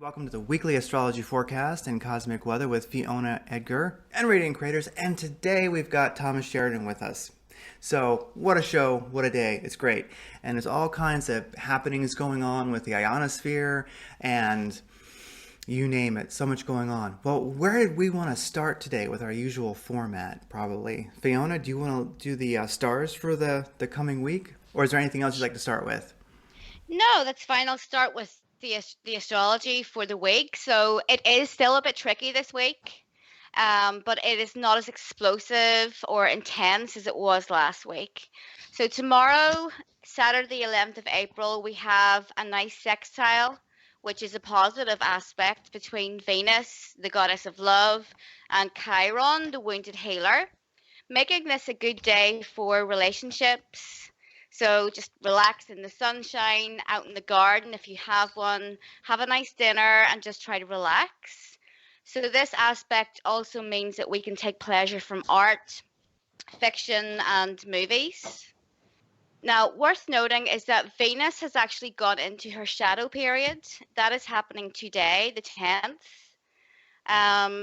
Welcome to the weekly astrology forecast and cosmic weather with Fiona Edgar and Radiant Creators. And today we've got Thomas Sheridan with us. So, what a show, what a day. It's great. And there's all kinds of happenings going on with the ionosphere and you name it. So much going on. Well, where did we want to start today with our usual format, probably? Fiona, do you want to do the stars for the coming week? Or is there anything else you'd like to start with? No, that's fine. I'll start with the astrology for the week. So it is still a bit tricky this week, but it is not as explosive or intense as it was last week. So tomorrow, Saturday, the 11th of April, we have a nice sextile, which is a positive aspect between Venus, the goddess of love, and Chiron, the wounded healer, making this a good day for relationships. So just relax in the sunshine, out in the garden if you have one, have a nice dinner and just try to relax. So this aspect also means that we can take pleasure from art, fiction and movies. Now, worth noting is that Venus has actually gone into her shadow period. That is happening today, the 10th,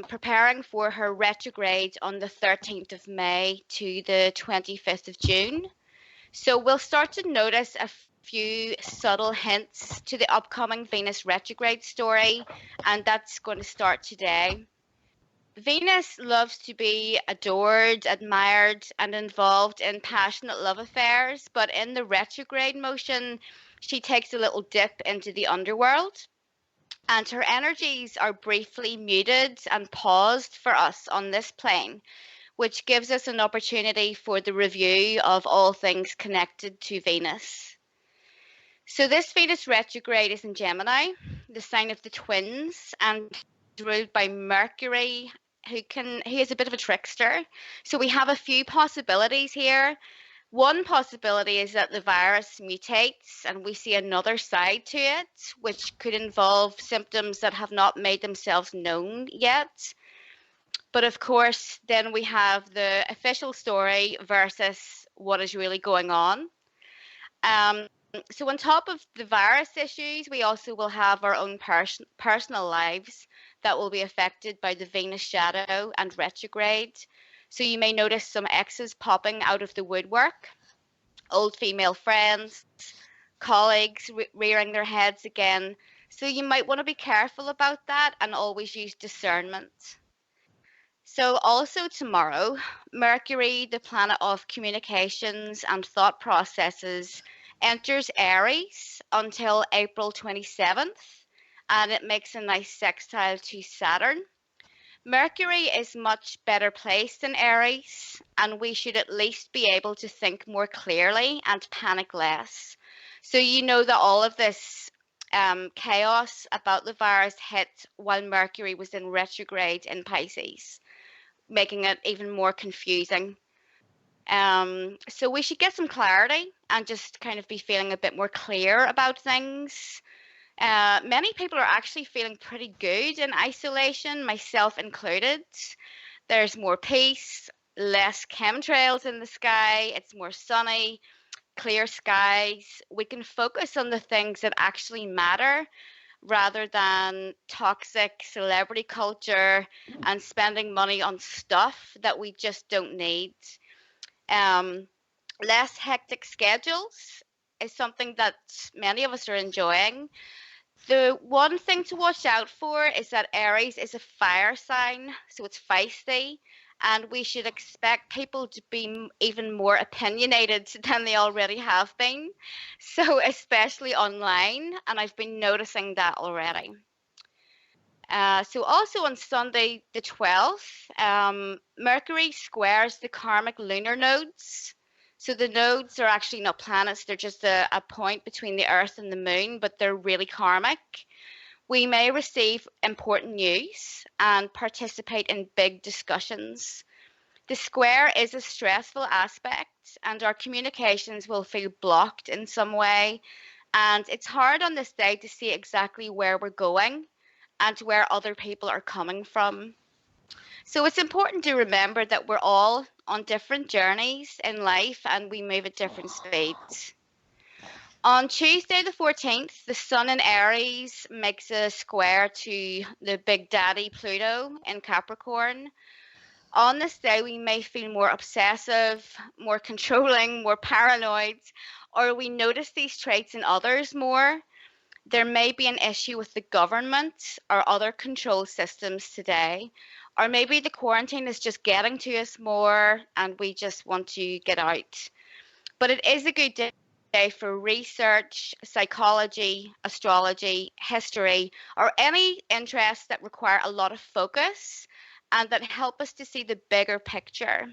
preparing for her retrograde on the 13th of May to the 25th of June. So we'll start to notice a few subtle hints to the upcoming Venus retrograde story, and that's going to start today. Venus loves to be adored, admired, and involved in passionate love affairs, but in the retrograde motion, she takes a little dip into the underworld, and her energies are briefly muted and paused for us on this plane, which gives us an opportunity for the review of all things connected to Venus. So this Venus retrograde is in Gemini, the sign of the twins, and ruled by Mercury, who is a bit of a trickster. So we have a few possibilities here. One possibility is that the virus mutates and we see another side to it, which could involve symptoms that have not made themselves known yet. But of course, then we have the official story versus what is really going on. Um, so on top of the virus issues, we also will have our own personal lives that will be affected by the Venus shadow and retrograde. So you may notice some exes popping out of the woodwork, old female friends, colleagues rearing their heads again. So you might want to be careful about that and always use discernment. So also tomorrow, Mercury, the planet of communications and thought processes, enters Aries until April 27th, and it makes a nice sextile to Saturn. Mercury is much better placed in Aries, and we should at least be able to think more clearly and panic less. So you know that all of this chaos about the virus hit while Mercury was in retrograde in Pisces, making it even more confusing. So we should get some clarity and just kind of be feeling a bit more clear about things. Many people are actually feeling pretty good in isolation, myself included. There's more peace, less chemtrails in the sky, it's more sunny, clear skies. We can focus on the things that actually matter rather than toxic celebrity culture and spending money on stuff that we just don't need. Um, Less hectic schedules is something that many of us are enjoying. The one thing to watch out for is that Aries is a fire sign, so it's feisty, and we should expect people to be even more opinionated than they already have been. So, especially online, and I've been noticing that already. So also on Sunday the 12th, Mercury squares the karmic lunar nodes. So the nodes are actually not planets, they're just a point between the Earth and the Moon, but they're really karmic. We may receive important news and participate in big discussions. The square is a stressful aspect, and our communications will feel blocked in some way. And it's hard on this day to see exactly where we're going and where other people are coming from. So it's important to remember that we're all on different journeys in life and we move at different speeds. On Tuesday, the 14th, the Sun in Aries makes a square to the Big Daddy Pluto in Capricorn. On this day, we may feel more obsessive, more controlling, more paranoid, or we notice these traits in others more. There may be an issue with the government or other control systems today, or maybe the quarantine is just getting to us more and we just want to get out. But it is a good day for research, psychology, astrology, history, or any interests that require a lot of focus and that help us to see the bigger picture.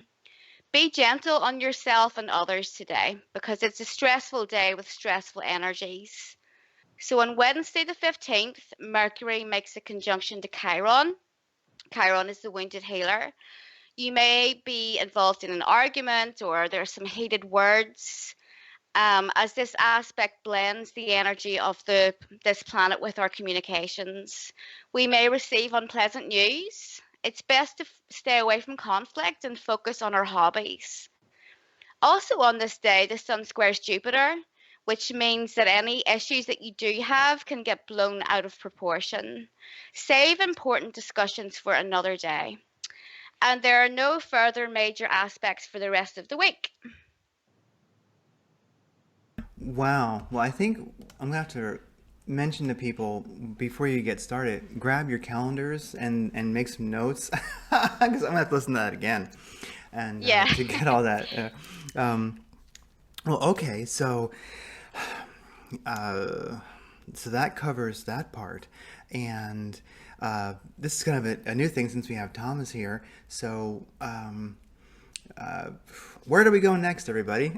Be gentle on yourself and others today because it's a stressful day with stressful energies. So on Wednesday, the 15th, Mercury makes a conjunction to Chiron. Chiron is the wounded healer. You may be involved in an argument or there are some heated words. As this aspect blends the energy of this planet with our communications, we may receive unpleasant news. It's best to stay away from conflict and focus on our hobbies. Also on this day, the Sun squares Jupiter, which means that any issues that you do have can get blown out of proportion. Save important discussions for another day. And there are no further major aspects for the rest of the week. Wow. Well, I think I'm gonna have to mention to people before you get started, grab your calendars and make some notes because I'm gonna have to listen to that again and Yeah. to get all that. Well, okay, so that covers that part, and this is kind of a new thing since we have Thomas here. So. Where do we go next, everybody?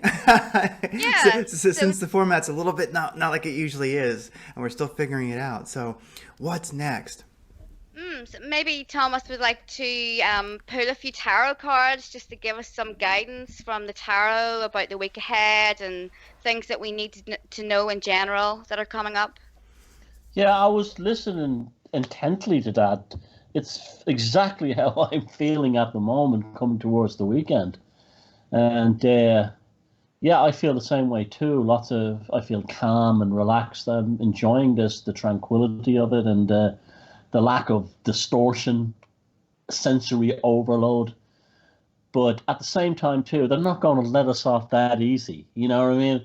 Yeah. Since the format's a little bit not like it usually is, and we're still figuring it out. So, what's next? So maybe Thomas would like to pull a few tarot cards just to give us some guidance from the tarot about the week ahead and things that we need to know in general that are coming up. Yeah, I was listening intently to that. It's exactly how I'm feeling at the moment coming towards the weekend. And yeah, I feel the same way too. I feel calm and relaxed. I'm enjoying the tranquility of it and the lack of distortion, sensory overload. But at the same time too, they're not going to let us off that easy. You know what I mean?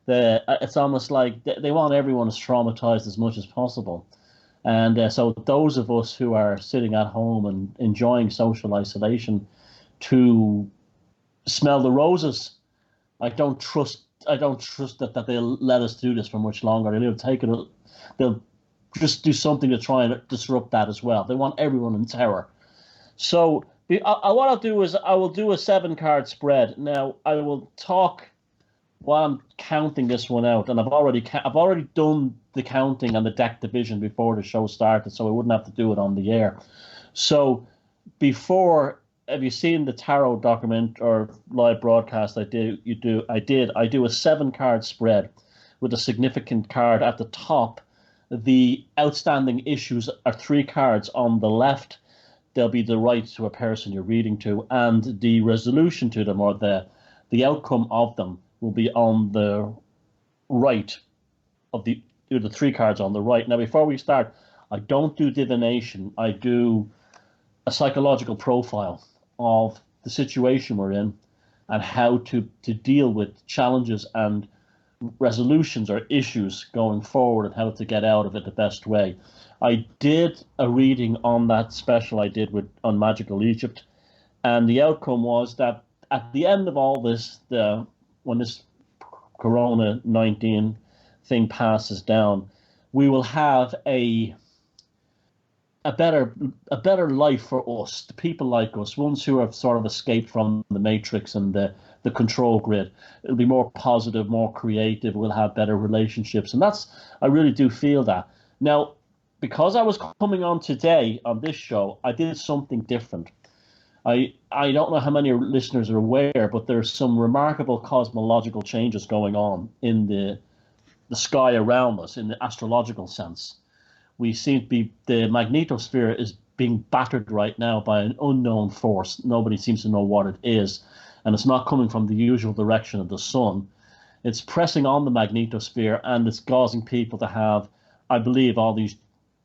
It's almost like they want everyone as traumatized as much as possible. And so those of us who are sitting at home and enjoying social isolation to smell the roses, I don't trust that they'll let us do this for much longer. They'll just do something to try and disrupt that as well. They want everyone in terror. So what I'll do is I will do a 7-card spread. Now I will talk while I'm counting this one out, and I've already done the counting and the deck division before the show started, so I wouldn't have to do it on the air. So have you seen the tarot document or live broadcast I do a 7-card spread with a significant card at the top. The outstanding issues are 3 cards on the left. They'll be the right to a person you're reading to, and the resolution to them or the outcome of them will be on the right of the 3 cards on the right. Now, before we start, I don't do divination. I do a psychological profile of the situation we're in and how to deal with challenges and resolutions or issues going forward and how to get out of it the best way. I did a reading on that special I did on Magical Egypt, and the outcome was that at the end of all this, when this Corona-19 thing passes down, we will have a better life for us, the people like us, ones who have sort of escaped from the matrix and the control grid. It'll be more positive, more creative. We'll have better relationships, and I really do feel that. Now, because I was coming on today on this show, I did something different. I don't know how many listeners are aware, but there's some remarkable cosmological changes going on in the sky around us in the astrological sense. We seem to be, the magnetosphere is being battered right now by an unknown force. Nobody seems to know what it is, and it's not coming from the usual direction of the sun. It's pressing on the magnetosphere, and it's causing people to have, I believe, all these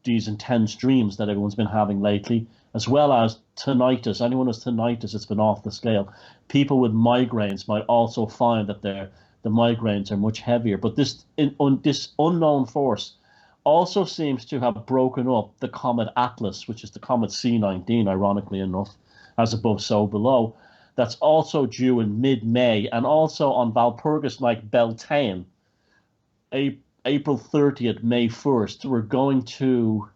intense dreams that everyone's been having lately, as well as tinnitus. Anyone who's tinnitus, it's been off the scale. People with migraines might also find that the migraines are much heavier. But this unknown force also seems to have broken up the comet Atlas, which is the comet C19, ironically enough, as above, so below. That's also due in mid-May, and also on Walpurgis-like Beltane, April 30th, May 1st, we're going to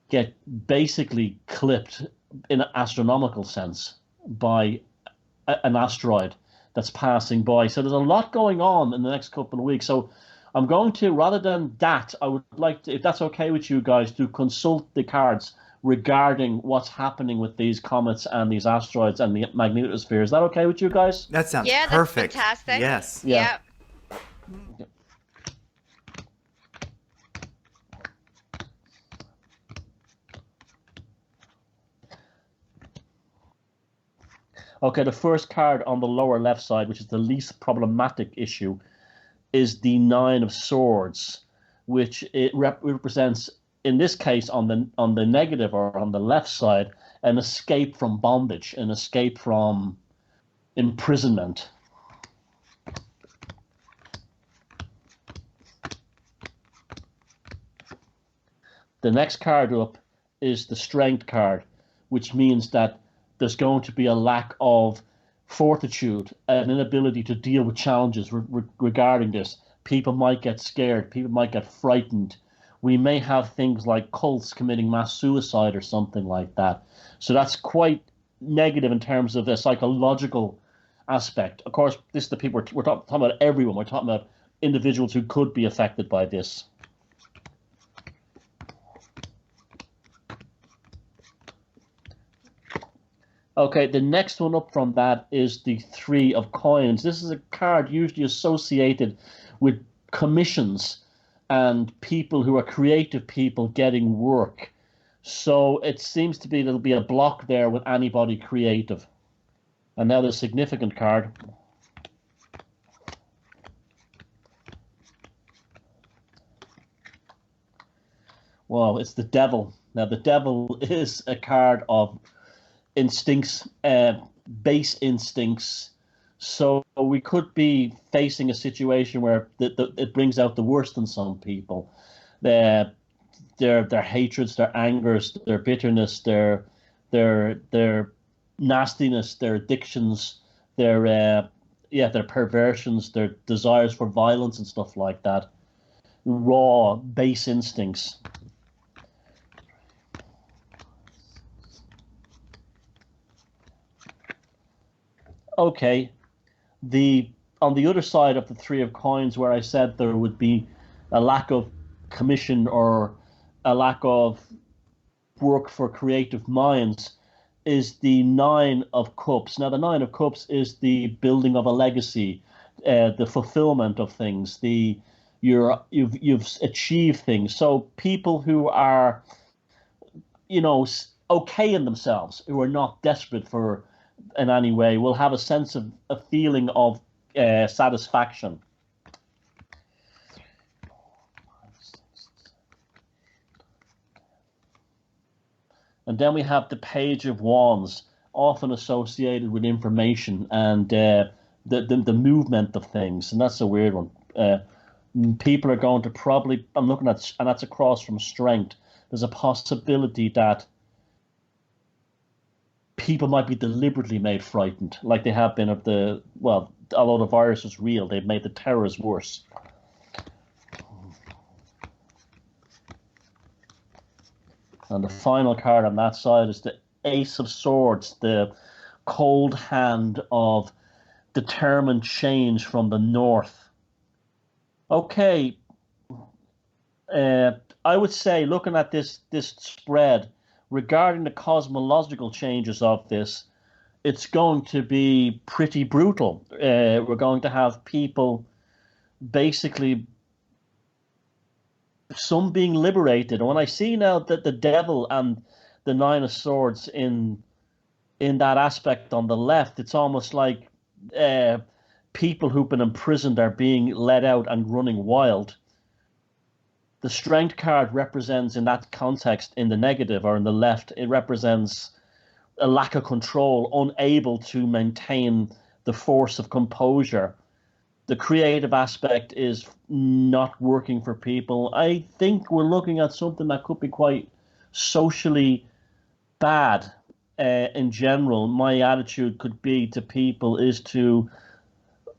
get basically clipped in an astronomical sense by an asteroid that's passing by. So there's a lot going on in the next couple of weeks. So I'm going to, rather than that, I would like to, if that's okay with you guys, to consult the cards regarding what's happening with these comets and these asteroids and the magnetosphere. Is that okay with you guys? That sounds Yeah, perfect. that's fantastic. Yes. Yeah. Okay, the first card on the lower left side, which is the least problematic issue, is the Nine of Swords, which it represents, in this case, on the negative or on the left side, an escape from bondage, an escape from imprisonment. The next card up is the Strength card, which means that there's going to be a lack of fortitude, an inability to deal with challenges regarding this. People might get scared. People might get frightened. We may have things like cults committing mass suicide or something like that. So that's quite negative in terms of a psychological aspect. Of course, this is the people we're talking about everyone. We're talking about individuals who could be affected by this. Okay, the next one up from that is the Three of Coins. This is a card usually associated with commissions and people who are creative people getting work. So it seems to be there'll be a block there with anybody creative. And now the significant card. Well, it's the Devil. Now the Devil is a card of instincts, base instincts. So we could be facing a situation where it brings out the worst in some people. Their hatreds, their angers, their bitterness, their nastiness, their addictions, their perversions, their desires for violence and stuff like that. Raw, base instincts. Okay, on the other side of the Three of Coins, where I said there would be a lack of commission or a lack of work for creative minds, is the Nine of Cups. Now, the Nine of Cups is the building of a legacy, the fulfillment of things. You've achieved things. So people who are, okay in themselves, who are not desperate for in any way, will have a sense of a feeling of satisfaction. And then we have the Page of Wands, often associated with information and the movement of things, and that's a weird one. People are going to probably, I'm looking at, and that's across from Strength. There's a possibility that people might be deliberately made frightened, like they have been although the virus is real, they've made the terrors worse. And the final card on that side is the Ace of Swords, the cold hand of determined change from the north. Okay, I would say, looking at this spread, regarding the cosmological changes of this, it's going to be pretty brutal. We're going to have people basically, some being liberated. And when I see now that the Devil and the Nine of Swords in that aspect on the left, it's almost like people who've been imprisoned are being let out and running wild. The strength card represents, in that context, in the negative or in the left, it represents a lack of control, unable to maintain the force of composure. The creative aspect is not working for people. I think we're looking at something that could be quite socially bad in general. My attitude could be to people is to,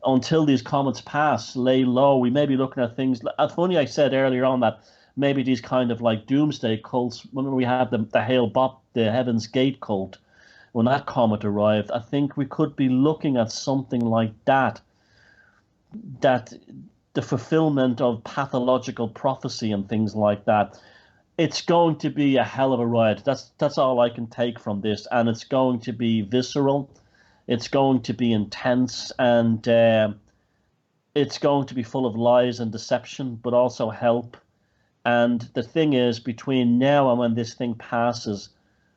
until these comets pass, lay low. We may be looking at things. Funny, I said earlier on that maybe these kind of like doomsday cults. Remember, we had the Hail Bop, the Heaven's Gate cult. When that comet arrived, I think we could be looking at something like that. That the fulfillment of pathological prophecy and things like that. It's going to be a hell of a ride. That's all I can take from this, and it's going to be visceral. It's going to be intense, and it's going to be full of lies and deception, but also help. And the thing is, between now and when this thing passes,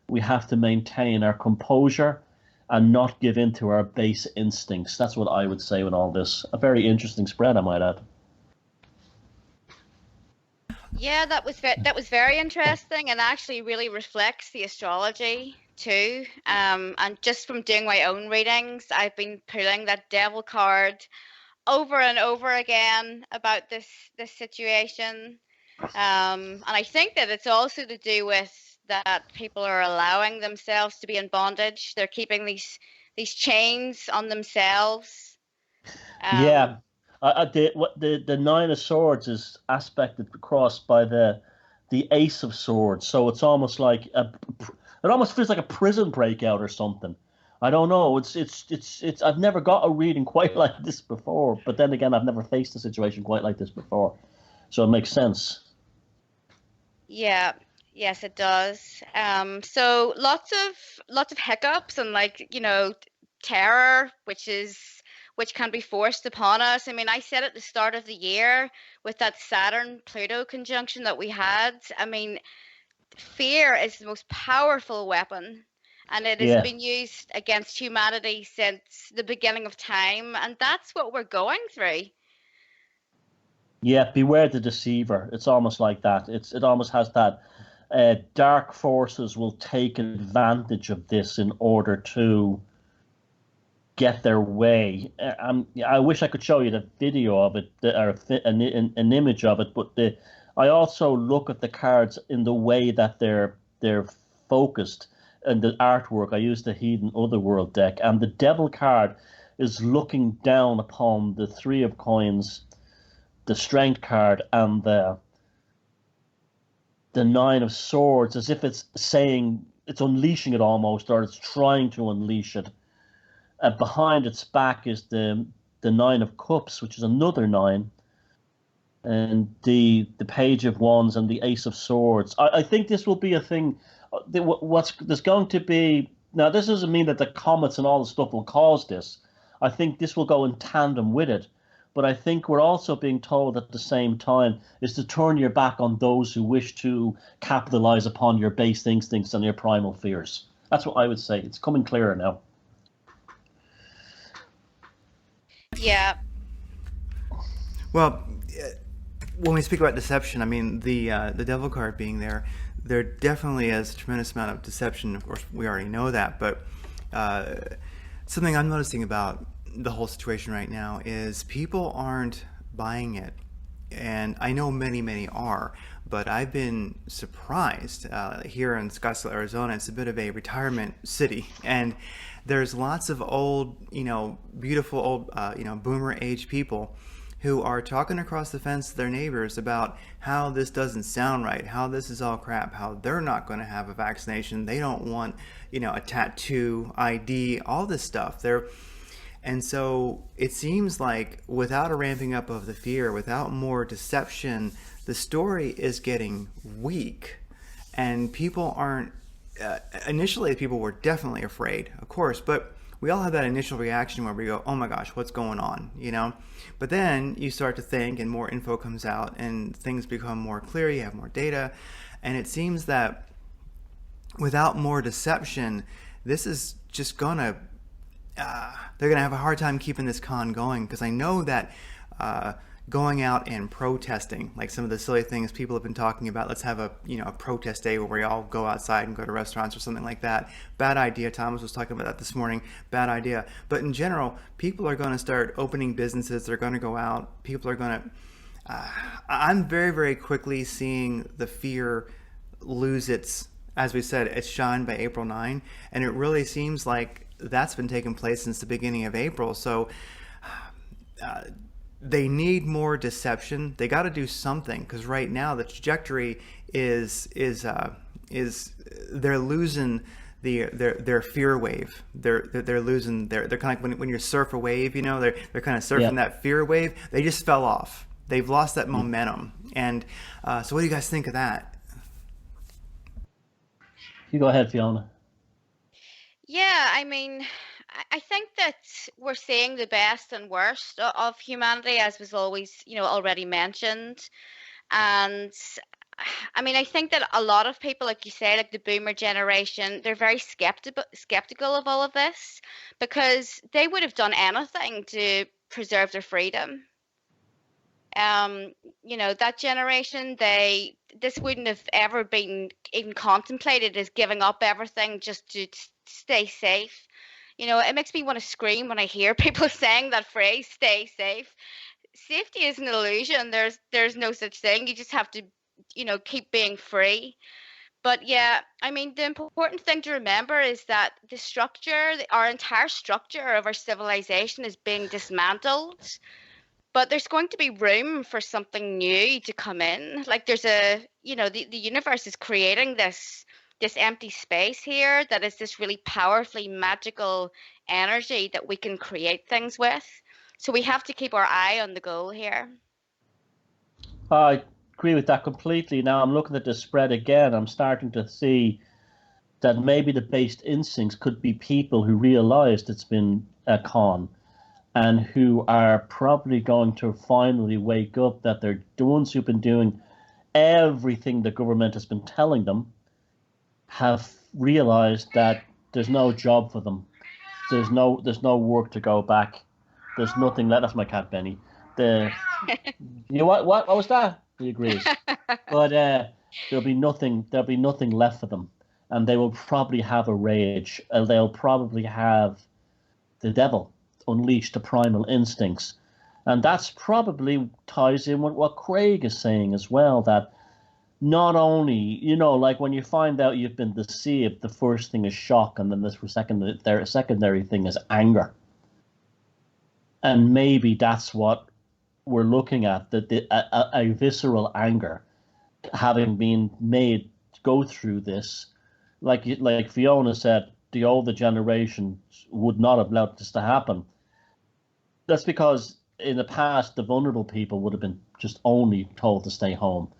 we have to maintain our composure and not give in to our base instincts. That's what I would say with all this. A very interesting spread, I might add. Yeah, that was very interesting, and actually really reflects the astrology too. And just from doing my own readings, I've been pulling that devil card over and over again about this situation. And I think that it's also to do with that people are allowing themselves to be in bondage. They're keeping these chains on themselves. Yeah. The Nine of Swords is aspected across by the Ace of Swords, so it's almost like it almost feels like a prison breakout or something. I don't know. It's. I've never got a reading quite like this before, but then again, I've never faced a situation quite like this before, so it makes sense. Yeah. Yes, it does. So lots of hiccups and, like, terror, which can be forced upon us. I mean, I said at the start of the year with that Saturn-Pluto conjunction that we had, I mean, fear is the most powerful weapon, and it has Yeah. been used against humanity since the beginning of time, and that's what we're going through. Yeah, beware the deceiver. It's almost like that. It almost has that. Dark forces will take advantage of this in order to get their way. I wish I could show you the video of it or an image of it, but I also look at the cards in the way that they're focused, and the artwork. I use the Heathen Otherworld deck, and the Devil card is looking down upon the Three of Coins, the Strength card, and the Nine of Swords, as if it's saying it's unleashing it almost, or it's trying to unleash it. Behind its back is the Nine of Cups, which is another nine, and the Page of Wands and the Ace of Swords. I think this will be a thing. There's going to be, now this doesn't mean that the comets and all the stuff will cause this. I think this will go in tandem with it. But I think we're also being told at the same time is to turn your back on those who wish to capitalize upon your base instincts and your primal fears. That's what I would say. It's coming clearer now. Yeah. Well, when we speak about deception, I mean, the devil card being there definitely is a tremendous amount of deception. Of course, we already know that, but something I'm noticing about the whole situation right now is people aren't buying it. And I know many are, but I've been surprised. Here in Scottsdale, Arizona, it's a bit of a retirement city, and there's lots of old, beautiful old, boomer age people who are talking across the fence to their neighbors about how this doesn't sound right, how this is all crap, how they're not going to have a vaccination, they don't want, a tattoo, ID, all this stuff. And so it seems like without a ramping up of the fear, without more deception, the story is getting weak, and people aren't. Initially, people were definitely afraid, of course, but we all have that initial reaction where we go, "Oh my gosh, what's going on?" But then you start to think, and more info comes out, and things become more clear. You have more data, and it seems that without more deception, this is just gonna they're going to have a hard time keeping this con going, because I know that going out and protesting, like some of the silly things people have been talking about, let's have a protest day where we all go outside and go to restaurants or something like that. Bad idea. Thomas was talking about that this morning. Bad idea. But in general, people are going to start opening businesses. They're going to go out. People are going to. I'm very, very quickly seeing the fear lose its, as we said, its shine by April 9, and it really seems like that's been taking place since the beginning of April. So. They need more deception. They got to do something, because right now the trajectory is they're losing their fear wave. They're losing they're kind of like when you surf a wave, they're kind of surfing that fear wave. They just fell off. They've lost that momentum. And so, what do you guys think of that? You go ahead, Fiona. Yeah, I mean, I think that we're seeing the best and worst of humanity, as was always, already mentioned. And I mean, I think that a lot of people, like you say, like the boomer generation, they're very skeptical of all of this, because they would have done anything to preserve their freedom. That generation, this wouldn't have ever been even contemplated as giving up everything just to stay safe. It makes me want to scream when I hear people saying that phrase, stay safe. Safety is an illusion. There's no such thing. You just have to, keep being free. But yeah, I mean, the important thing to remember is that our entire structure of our civilization is being dismantled. But there's going to be room for something new to come in. Like the universe is creating this empty space here that is this really powerfully magical energy that we can create things with. So we have to keep our eye on the goal here. I agree with that completely. Now I'm looking at the spread again. I'm starting to see that maybe the based instincts could be people who realized it's been a con, and who are probably going to finally wake up that they're the ones who've been doing everything the government has been telling them, have realized that there's no job for them. There's no work to go back. There's nothing left. That's my cat Benny. What was that? He agrees. But there'll be nothing left for them, and they will probably have a rage. They'll probably have the devil unleash the primal instincts. And that's probably ties in with what Craig is saying as well, that not only, like when you find out you've been deceived, the first thing is shock, and then the secondary thing is anger. And maybe that's what we're looking at, that a visceral anger, having been made to go through this. Like Fiona said, the older generation would not have allowed this to happen. That's because in the past, the vulnerable people would have been just only told to stay home.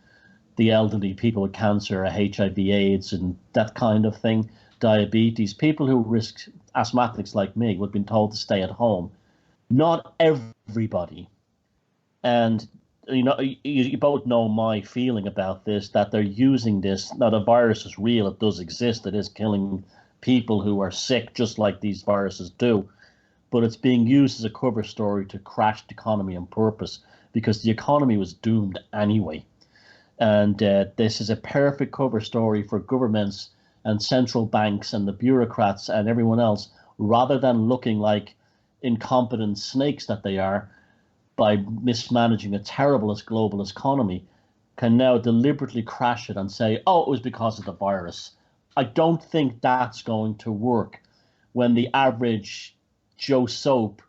The elderly, people with cancer, HIV, AIDS, and that kind of thing, diabetes, people who risk, asthmatics like me, would have been told to stay at home. Not everybody. And, you both know my feeling about this, that they're using this. Now, the virus is real. It does exist. It is killing people who are sick, just like these viruses do. But it's being used as a cover story to crash the economy on purpose, because the economy was doomed anyway. And this is a perfect cover story for governments and central banks and the bureaucrats and everyone else, rather than looking like incompetent snakes that they are by mismanaging a terrible global economy, can now deliberately crash it and say, oh, it was because of the virus. I don't think that's going to work when the average Joe Soap,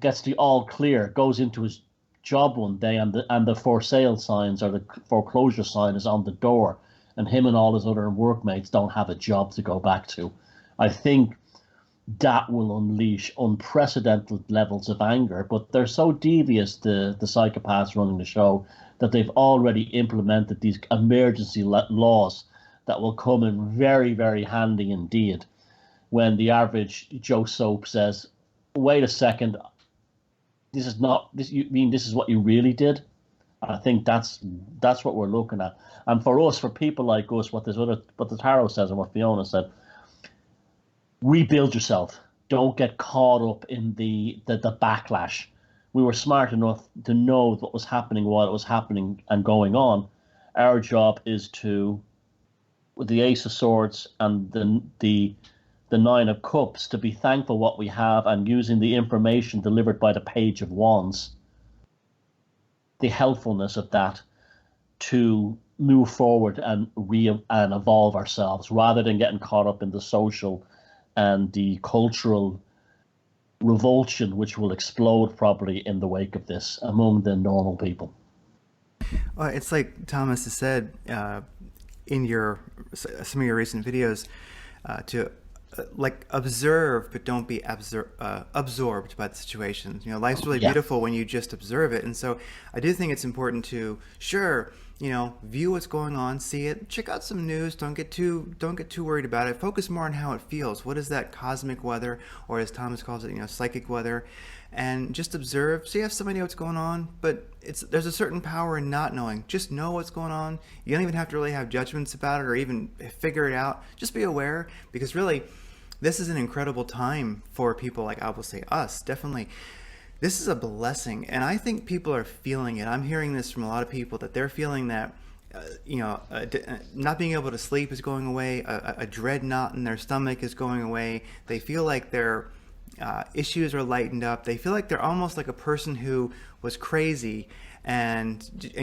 gets the all clear, goes into his job one day, and the for sale signs or the foreclosure sign is on the door, and him and all his other workmates don't have a job to go back to. I think that will unleash unprecedented levels of anger, but they're so devious, the psychopaths running the show, that they've already implemented these emergency laws that will come in very, very handy indeed when the average Joe Soap says, wait a second, this is what you really did? I think that's what we're looking at. And for us, for people like us, what the tarot says and what Fiona said, rebuild yourself. don't get caught up in the backlash. We were smart enough to know what was happening while it was happening and going on. Our job is to, with the Ace of Swords and the Nine of Cups, to be thankful what we have and using the information delivered by the Page of Wands, the helpfulness of that, to move forward and evolve ourselves, rather than getting caught up in the social and the cultural revulsion, which will explode probably in the wake of this among the normal people. Well, it's like Thomas has said in some of your recent videos, to like observe, but don't be absorbed by the situation. You know, life's really beautiful when you just observe it. And so I do think it's important to, sure, you know, view what's going on, see it, check out some news. Don't get too worried about it. Focus more on how it feels. What is that cosmic weather, or as Thomas calls it, you know, psychic weather, and just observe. So you have some idea what's going on, but there's a certain power in not knowing. Just know what's going on. You don't even have to really have judgments about it or even figure it out. Just be aware, because really, this is an incredible time for people like, I will say us, definitely. This is a blessing, and I think people are feeling it. I'm hearing this from a lot of people, that they're feeling that, not being able to sleep is going away, a dread knot in their stomach is going away. They feel like their issues are lightened up. They feel like they're almost like a person who was crazy and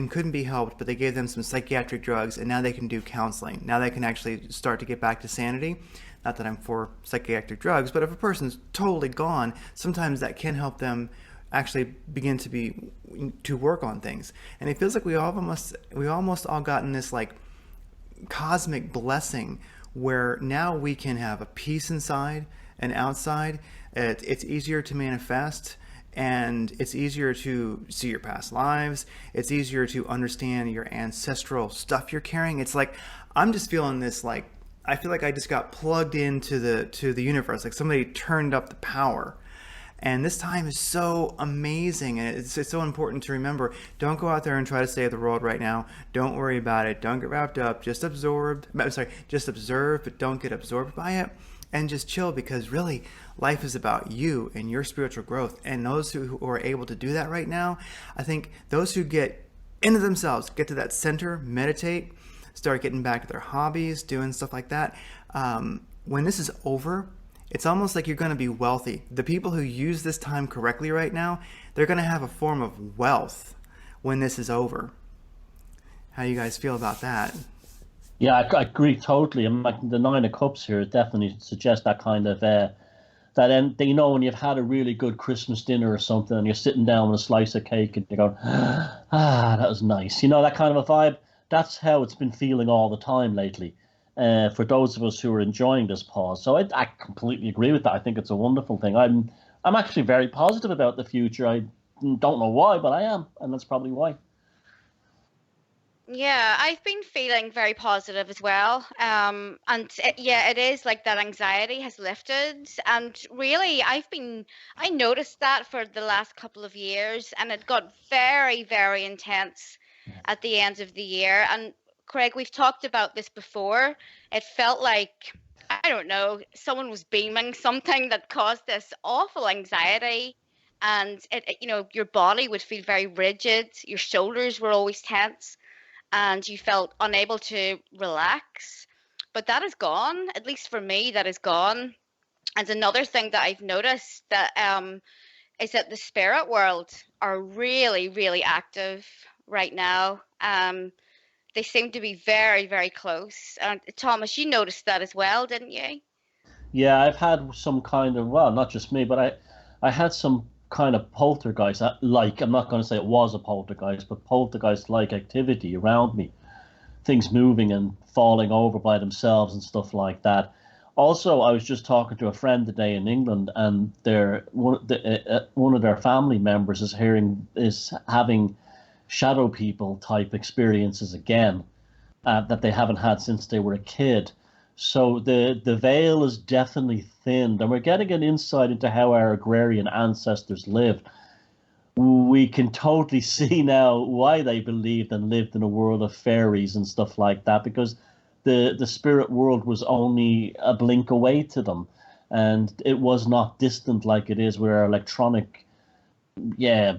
couldn't be helped, but they gave them some psychiatric drugs, and now they can do counseling. Now they can actually start to get back to sanity. Not that I'm for psychiatric drugs, but if a person's totally gone, sometimes that can help them actually begin to work on things. And it feels like we almost all gotten this like cosmic blessing, where now we can have a peace inside and outside. It's easier to manifest, and it's easier to see your past lives. It's easier to understand your ancestral stuff you're carrying. It's like, I'm just feeling this, like, I feel like I just got plugged into the universe, like somebody turned up the power. And this time is so amazing, and it's so important to remember. Don't go out there and try to save the world right now. Don't worry about it. Don't get wrapped up. Just observe, but don't get absorbed by it, and just chill, because really, life is about you and your spiritual growth. And those who are able to do that right now, I think those who get into themselves, get to that center, meditate, start getting back to their hobbies, doing stuff like that. When this is over, it's almost like you're going to be wealthy. The people who use this time correctly right now, they're going to have a form of wealth when this is over. How do you guys feel about that? Yeah, I agree totally. And like the Nine of Cups here definitely suggests that kind of you know, when you've had a really good Christmas dinner or something, and you're sitting down with a slice of cake, and you're going, that was nice. You know, that kind of a vibe. That's how it's been feeling all the time lately, for those of us who are enjoying this pause. So I completely agree with that. I think it's a wonderful thing. I'm actually very positive about the future. I don't know why, but I am, and that's probably why. Yeah, I've been feeling very positive as well. It is like that anxiety has lifted. And really, I noticed that for the last couple of years, and it got very, very intense at the end of the year. And Craig, we've talked about this before. It felt like, I don't know, someone was beaming something that caused this awful anxiety. And your body would feel very rigid. Your shoulders were always tense, and you felt unable to relax. But that is gone. At least for me, that is gone. And another thing that I've noticed that is that the spirit world are really, really active right now. They seem to be very, very close. And Thomas, you noticed that as well, didn't you? Yeah, I've had some kind of, well, not just me, but I had some kind of poltergeist, like, I'm not going to say it was a poltergeist, but poltergeist-like activity around me. Things moving and falling over by themselves and stuff like that. Also, I was just talking to a friend today in England, and one of their family members is having shadow people type experiences again, that they haven't had since they were a kid. So the veil is definitely thinned, and we're getting an insight into how our agrarian ancestors lived. We can totally see now why they believed and lived in a world of fairies and stuff like that, because the spirit world was only a blink away to them. and it was not distant like it is with our electronic, yeah,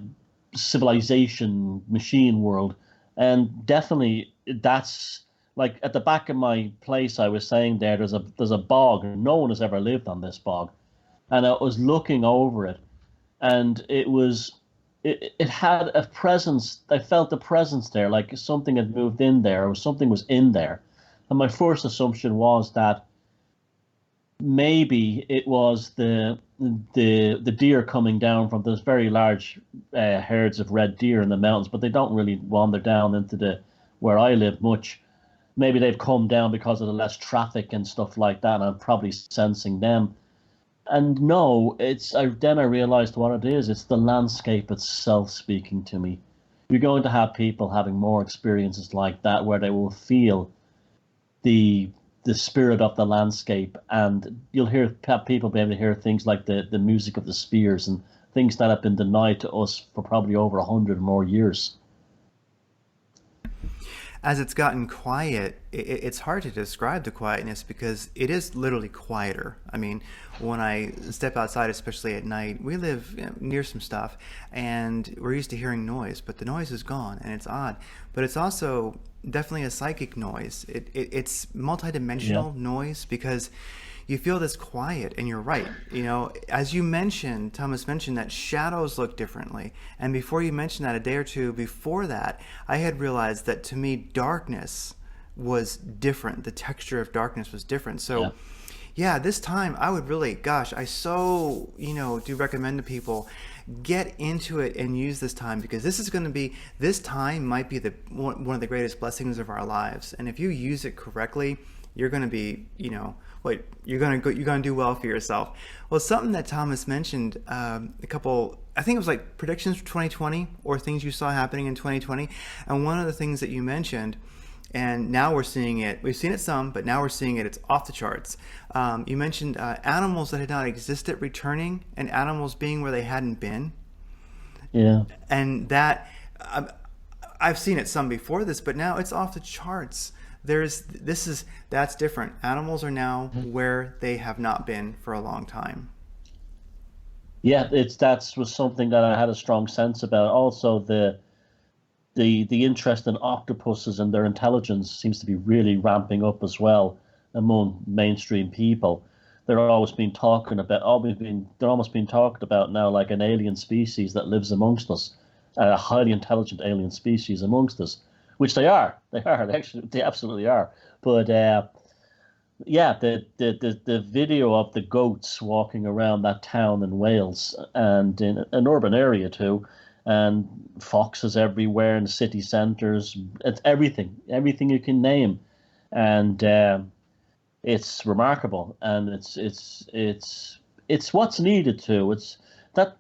civilization machine world. And definitely that's like at the back of my place I was saying there's a bog, and no one has ever lived on this bog. And I was looking over it, and it had a presence. I felt the presence there, like something had moved in there, or something was in there. And my first assumption was that maybe it was the deer coming down from those very large herds of red deer in the mountains, but they don't really wander down into the where I live much. Maybe they've come down because of the less traffic and stuff like that, and I'm probably sensing them. And no, then I realized what it is. It's the landscape itself speaking to me. You're going to have people having more experiences like that where they will feel the spirit of the landscape, and you'll have people be able to hear things like the music of the spears and things that have been denied to us for probably over 100 more years. As it's gotten quiet, it's hard to describe the quietness because it is literally quieter. I mean, when I step outside, especially at night, we live near some stuff, and we're used to hearing noise, but the noise is gone, and it's odd. But it's also definitely a psychic noise. It's multidimensional noise because you feel this quiet, and you're right. You know, as you mentioned, Thomas mentioned that shadows look differently. And before you mentioned that, a day or two before that, I had realized that to me, darkness was different. The texture of darkness was different. So yeah, this time I would really, I so, do recommend to people, get into it and use this time, because this time might be one of the greatest blessings of our lives. And if you use it correctly, you're going to be, you're going to do well for yourself. Well, something that Thomas mentioned, I think it was like predictions for 2020 or things you saw happening in 2020. And one of the things that you mentioned, and now we're seeing it, we've seen it some, but now we're seeing it, it's off the charts. You mentioned animals that had not existed returning, and animals being where they hadn't been. Yeah. And that, I've seen it some before this, but now it's off the charts. That's different. Animals are now where they have not been for a long time. Yeah, that was something that I had a strong sense about. Also, the interest in octopuses and their intelligence seems to be really ramping up as well among mainstream people. They're almost being talked about now like an alien species that lives amongst us, a highly intelligent alien species amongst us. Which they are. They absolutely are. But the video of the goats walking around that town in Wales, and in an urban area too, and foxes everywhere in city centres. It's everything you can name, and it's remarkable, and it's what's needed too. It's that,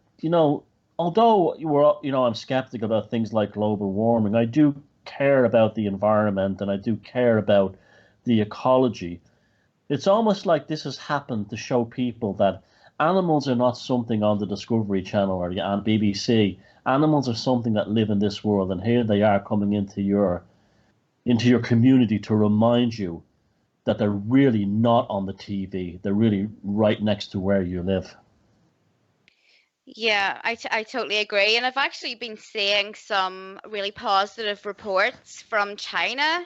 although I'm skeptical about things like global warming, I do care about the environment, and I do care about the ecology. It's almost like this has happened to show people that animals are not something on the Discovery Channel or on BBC. Animals are something that live in this world, and here they are coming into your community to remind you that they're really not on the TV. They're really right next to where you live. Yeah, I totally agree. And I've actually been seeing some really positive reports from China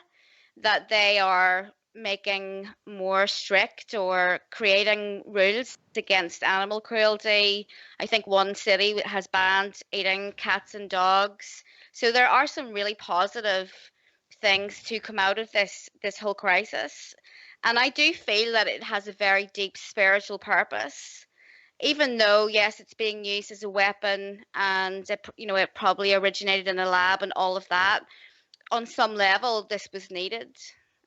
that they are making more strict or creating rules against animal cruelty. I think one city has banned eating cats and dogs. So there are some really positive things to come out of this whole crisis. And I do feel that it has a very deep spiritual purpose. Even though, yes, it's being used as a weapon, and it probably originated in a lab and all of that, on some level, this was needed.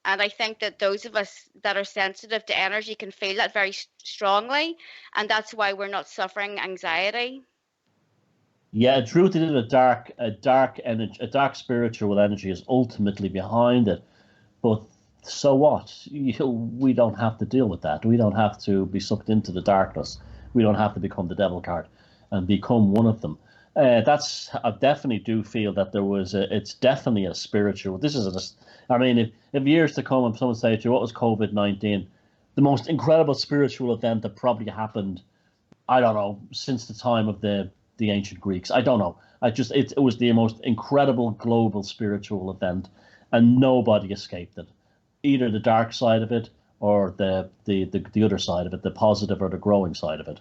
And I think that those of us that are sensitive to energy can feel that very strongly, and that's why we're not suffering anxiety. Yeah, it's rooted in a dark energy, a dark spiritual energy is ultimately behind it. But so what? We don't have to deal with that. We don't have to be sucked into the darkness. We don't have to become the devil card and become one of them. I definitely do feel that it's definitely a spiritual. If years to come, if someone says to you, what was COVID-19? the most incredible spiritual event that probably happened, I don't know, since the time of the ancient Greeks. I don't know. It was the most incredible global spiritual event, and nobody escaped it. Either the dark side of it or the other side of it, the positive or the growing side of it.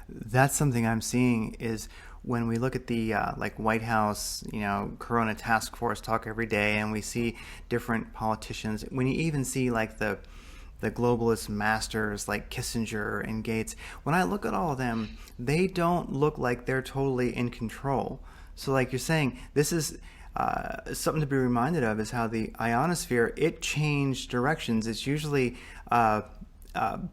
That's something I'm seeing is when we look at the like White House, Corona task force talk every day, and we see different politicians. When you even see like the globalist masters like Kissinger and Gates, when I look at all of them, they don't look like they're totally in control. So like you're saying, this is something to be reminded of, is how the ionosphere, it changed directions. It's usually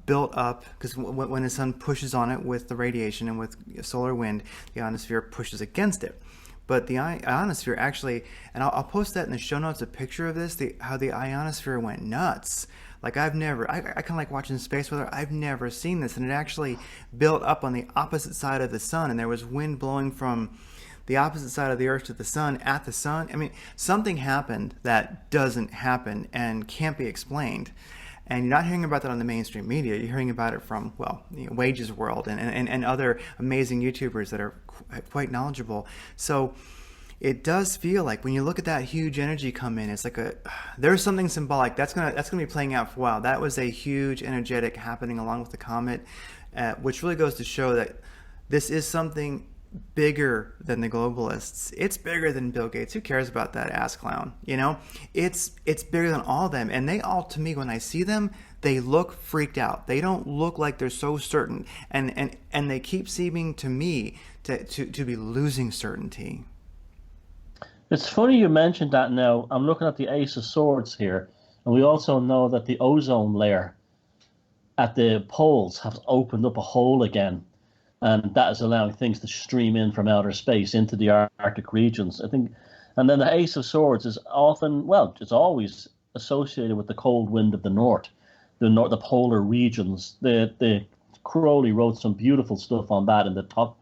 built up because when the sun pushes on it with the radiation and with solar wind, the ionosphere pushes against it. But the ionosphere actually, and I'll post that in the show notes, a picture of this, how the ionosphere went nuts. Like I kind of like watching space weather. I've never seen this, and it actually built up on the opposite side of the sun, and there was wind blowing from the opposite side of the Earth to the sun at the sun. I mean, something happened that doesn't happen and can't be explained. And you're not hearing about that on the mainstream media. You're hearing about it from, Wages World and other amazing YouTubers that are quite knowledgeable. So it does feel like when you look at that huge energy come in, it's like there's something symbolic that's gonna be playing out for a while. That was a huge energetic happening along with the comet, which really goes to show that this is something bigger than the globalists. It's bigger than Bill Gates. Who cares about that ass clown? It's bigger than all of them. And they all, to me, when I see them, they look freaked out. They don't look like they're so certain. And they keep seeming to me to be losing certainty. It's funny you mentioned that now. I'm looking at the Ace of Swords here, and we also know that the ozone layer at the poles has opened up a hole again, and that is allowing things to stream in from outer space into the Arctic regions, I think. And then the Ace of Swords is often, it's always associated with the cold wind of the north, the polar regions. The Cruelty wrote some beautiful stuff on that in the top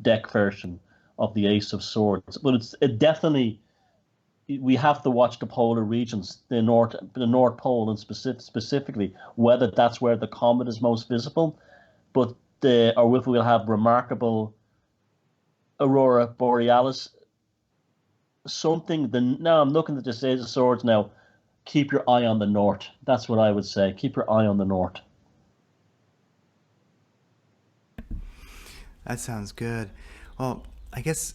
deck version of the Ace of Swords. But it definitely, we have to watch the polar regions, the North Pole, and specifically whether that's where the comet is most visible, or if we'll have remarkable aurora borealis. Now I'm looking at this Ace of Swords now. Keep your eye on the north. That's what I would say. Keep your eye on the north. That sounds good. Well, I guess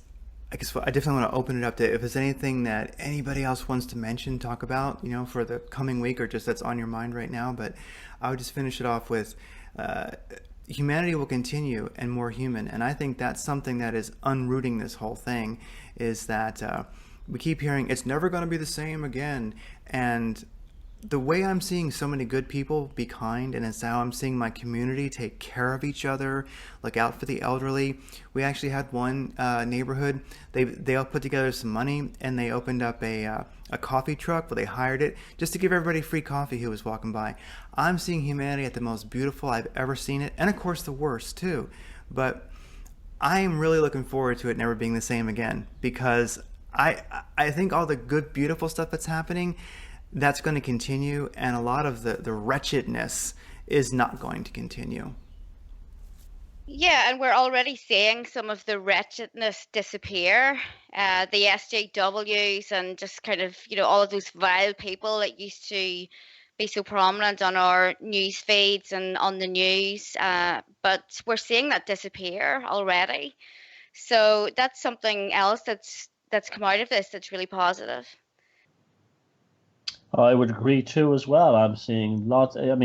I definitely want to open it up to if there's anything that anybody else wants to mention, talk about, for the coming week, or just that's on your mind right now. But I would just finish it off with humanity will continue and more human. And I think that's something that is unrooting this whole thing, is that we keep hearing it's never going to be the same again. And the way I'm seeing so many good people be kind, and it's how I'm seeing my community take care of each other, look out for the elderly. We actually had one neighborhood, they all put together some money, and they opened up a coffee truck, but they hired it just to give everybody free coffee who was walking by. I'm seeing humanity at the most beautiful I've ever seen it, and of course the worst too. But I am really looking forward to it never being the same again, because I think all the good, beautiful stuff that's happening, that's going to continue, and a lot of the wretchedness is not going to continue. Yeah, and we're already seeing some of the wretchedness disappear. The SJWs and just kind of, all of those vile people that used to be so prominent on our news feeds and on the news. But we're seeing that disappear already. So that's something else that's come out of this that's really positive. I would agree too as well. I'm seeing lots of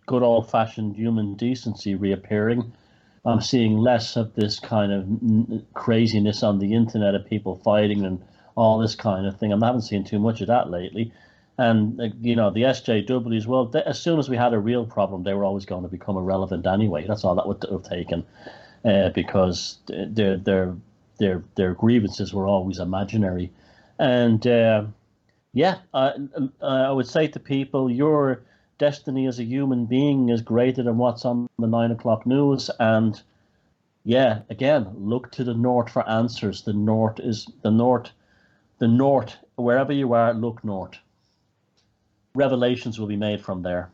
good old-fashioned human decency reappearing. I'm seeing less of this kind of craziness on the internet of people fighting and all this kind of thing. I haven't seen too much of that lately. And, the SJWs, well, as soon as we had a real problem, they were always going to become irrelevant anyway. That's all that would have taken, because their grievances were always imaginary. And, I would say to people, your destiny as a human being is greater than what's on the 9 o'clock news. And again, look to the north for answers. The north, wherever you are, look north. revelations will be made from there.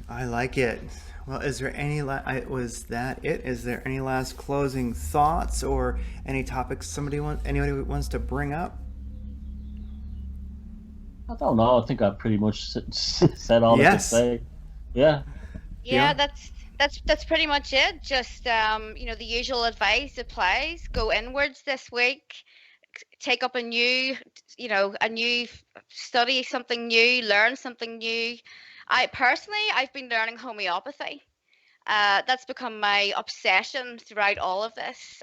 I like it. Well, is there any was that it? Is there any last closing thoughts or any topics anybody wants to bring up? I don't know. I think I pretty much said all I could say. Yeah. Yeah, that's pretty much it. Just the usual advice applies. Go inwards this week. Take up a new study something new, learn something new. I've been learning homeopathy. That's become my obsession throughout all of this,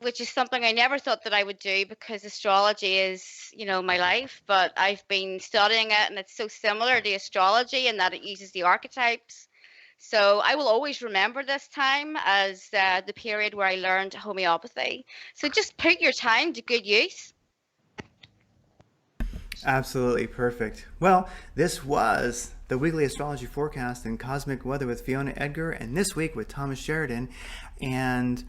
which is something I never thought that I would do because astrology is, my life. But I've been studying it, and it's so similar to astrology in that it uses the archetypes. So I will always remember this time as the period where I learned homeopathy. So just put your time to good use. Absolutely perfect. Well, this was the weekly astrology forecast and cosmic weather with Fiona Edgar, and this week with Thomas Sheridan. And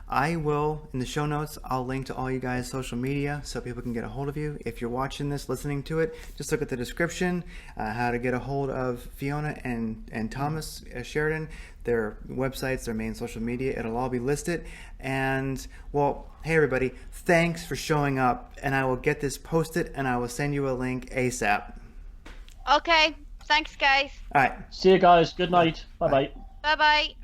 I will, in the show notes, I'll link to all you guys' social media so people can get a hold of you. If you're watching this, listening to it, just look at the description, how to get a hold of Fiona and Thomas Sheridan, their websites, their main social media. It'll all be listed. And, well, hey, everybody, thanks for showing up. And I will get this posted, and I will send you a link ASAP. Okay. Thanks, guys. All right. See you guys. Good night. Bye-bye. Bye-bye.